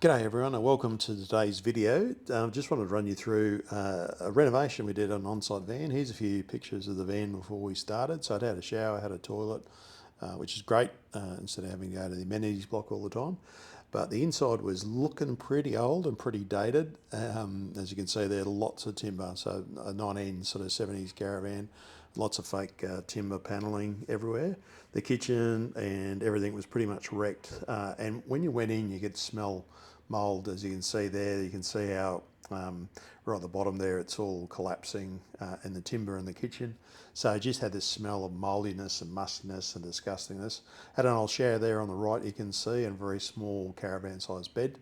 G'day everyone and welcome to today's video. Just wanted to run you through a renovation we did on an on-site van. Here's a few pictures of the van before we started. So it had a shower, had a toilet, which is great instead of having to go to the amenities block all the time. But the inside was looking pretty old and pretty dated. As you can see there, lots of timber. So a 1970s caravan, lots of fake timber panelling everywhere. The kitchen and everything was pretty much wrecked. And when you went in, you could smell mould, as you can see there. You can see how right at the bottom there it's all collapsing and the timber in the kitchen. So it just had this smell of mouldiness and mustiness and disgustingness. Had an old shower there on the right, you can see, and a very small caravan sized bed.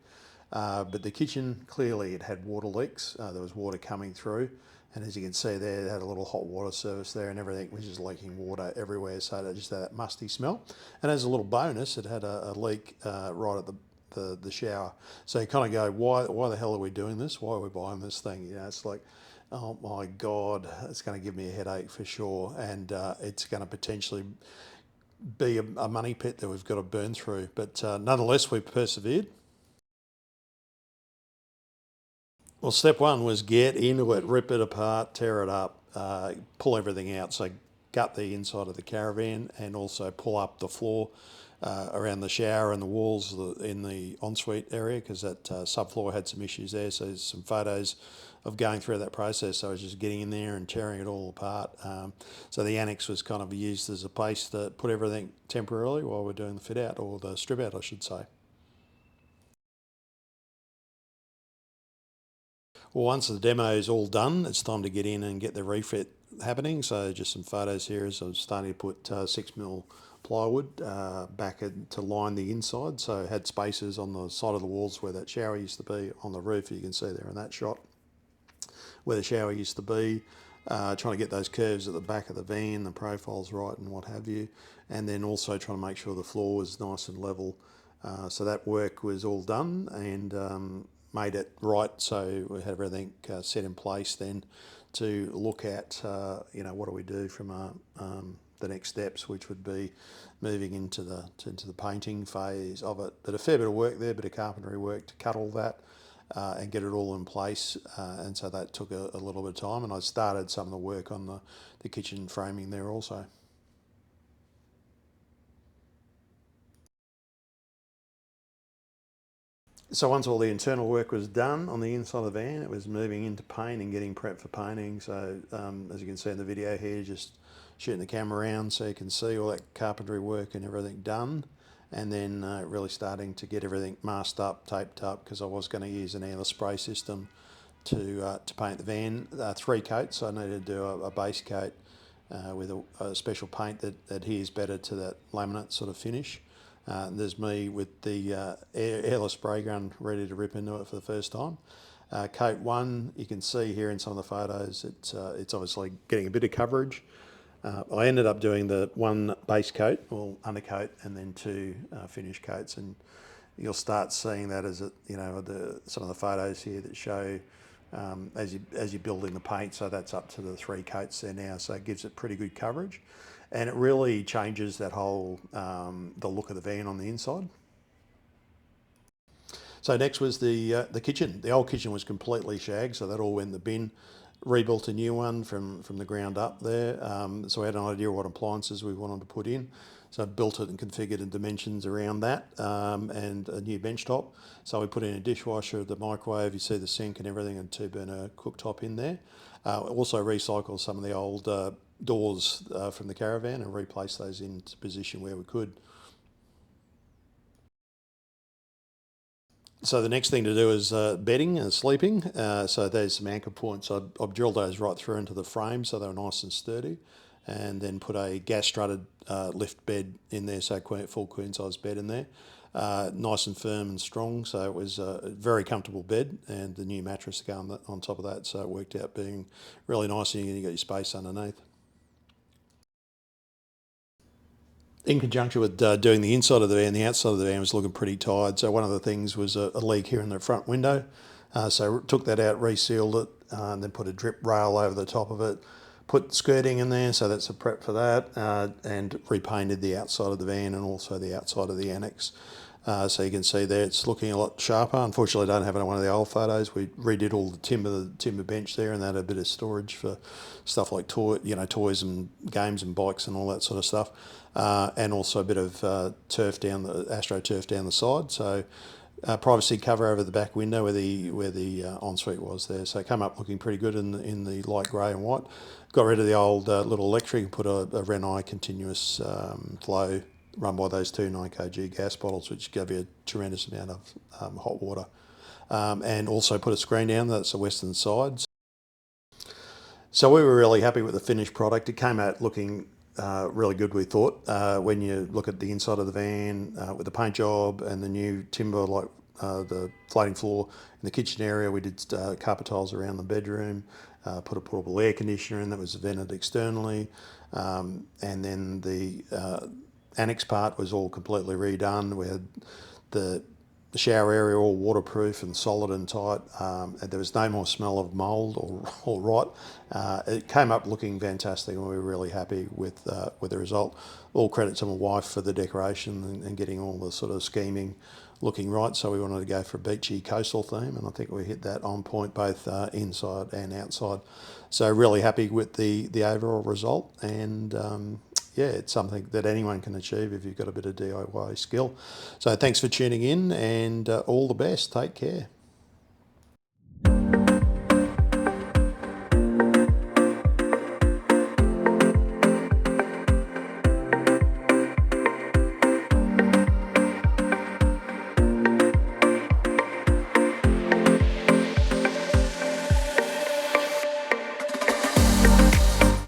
But the kitchen, clearly it had water leaks. There was water coming through. And as you can see there, it had a little hot water service there and everything was just leaking water everywhere. So it just had that musty smell. And as a little bonus, it had a leak right at the shower. So you kind of go, why the hell are we doing this? Why are we buying this thing? You know, it's like, oh my God, it's going to give me a headache for sure. And it's going to potentially be a money pit that we've got to burn through. But nonetheless, we persevered. Well, step one was get into it, rip it apart, tear it up, pull everything out. So gut the inside of the caravan and also pull up the floor around the shower and the walls in the ensuite area, because that subfloor had some issues there. So there's some photos of going through that process. So I was just getting in there and tearing it all apart. So the annex was kind of used as a place to put everything temporarily while we're doing the fit out, or the strip out, I should say. Well, once the demo is all done, it's time to get in and get the refit happening. So just some photos here as I'm starting to put 6mm plywood back to line the inside. So it had spaces on the side of the walls where that shower used to be, on the roof, you can see there in that shot, where the shower used to be. Trying to get those curves at the back of the van, the profiles right and what have you. And then also trying to make sure the floor was nice and level. So that work was all done and made it right. So we had everything set in place then to look at, what do we do from the next steps, which would be moving into the painting phase of it. But a fair bit of work there, a bit of carpentry work to cut all that and get it all in place. And so that took a little bit of time, and I started some of the work on the kitchen framing there also. So once all the internal work was done on the inside of the van, it was moving into paint and getting prepped for painting. So as you can see in the video here, just shooting the camera around so you can see all that carpentry work and everything done. And then really starting to get everything masked up, taped up, because I was going to use an airless spray system to paint the van. 3 coats, so I needed to do a base coat with a special paint that adheres better to that laminate sort of finish. There's me with the airless spray gun ready to rip into it for the first time. Coat 1, you can see here in some of the photos, it's obviously getting a bit of coverage. I ended up doing the 1 base coat, or undercoat, and then 2 finish coats, and you'll start seeing that as some of the photos here that show as you're building the paint. So that's up to the 3 coats there now, so it gives it pretty good coverage. And it really changes that whole, the look of the van on the inside. So next was the kitchen. The old kitchen was completely shagged, so that all went in the bin. Rebuilt a new one from the ground up there. So we had an idea of what appliances we wanted to put in. So I built it and configured the dimensions around that, and a new bench top. So we put in a dishwasher, the microwave, you see the sink and everything, and 2-burner cooktop in there. Also recycled some of the old doors from the caravan and replace those into position where we could. So the next thing to do is bedding and sleeping. So there's some anchor points. I've drilled those right through into the frame so they're nice and sturdy, and then put a gas strutted lift bed in there, so full queen size bed in there. Nice and firm and strong, so it was a very comfortable bed, and the new mattress to go on top of that, so it worked out being really nice, and you got your space underneath. In conjunction with doing the inside of the van, the outside of the van was looking pretty tired. So one of the things was a leak here in the front window. So took that out, resealed it, and then put a drip rail over the top of it. Put skirting in there, so that's a prep for that, and repainted the outside of the van and also the outside of the annex. So you can see there it's looking a lot sharper. Unfortunately, I don't have one of the old photos. We redid all the timber bench there, and they had a bit of storage for stuff like toys and games and bikes and all that sort of stuff, and also a bit of turf down the AstroTurf down the side. So privacy cover over the back window where the ensuite was there. So it came up looking pretty good in the light grey and white. Got rid of the old little electric and put a Renovating continuous flow run by those two 9 kg gas bottles, which gave you a tremendous amount of hot water. And also put a screen down, that's the western side. So we were really happy with the finished product. It came out looking really good, we thought. When you look at the inside of the van with the paint job and the new timber, like the floating floor in the kitchen area, we did carpet tiles around the bedroom, put a portable air conditioner in that was vented externally, and then the annex part was all completely redone. We had the shower area all waterproof and solid and tight. And there was no more smell of mould or rot. It came up looking fantastic, and we were really happy with the result. All credit to my wife for the decoration and getting all the sort of scheming looking right. So we wanted to go for a beachy coastal theme, and I think we hit that on point both inside and outside. So really happy with the overall result, and yeah, it's something that anyone can achieve if you've got a bit of DIY skill. So thanks for tuning in, and all the best. Take care.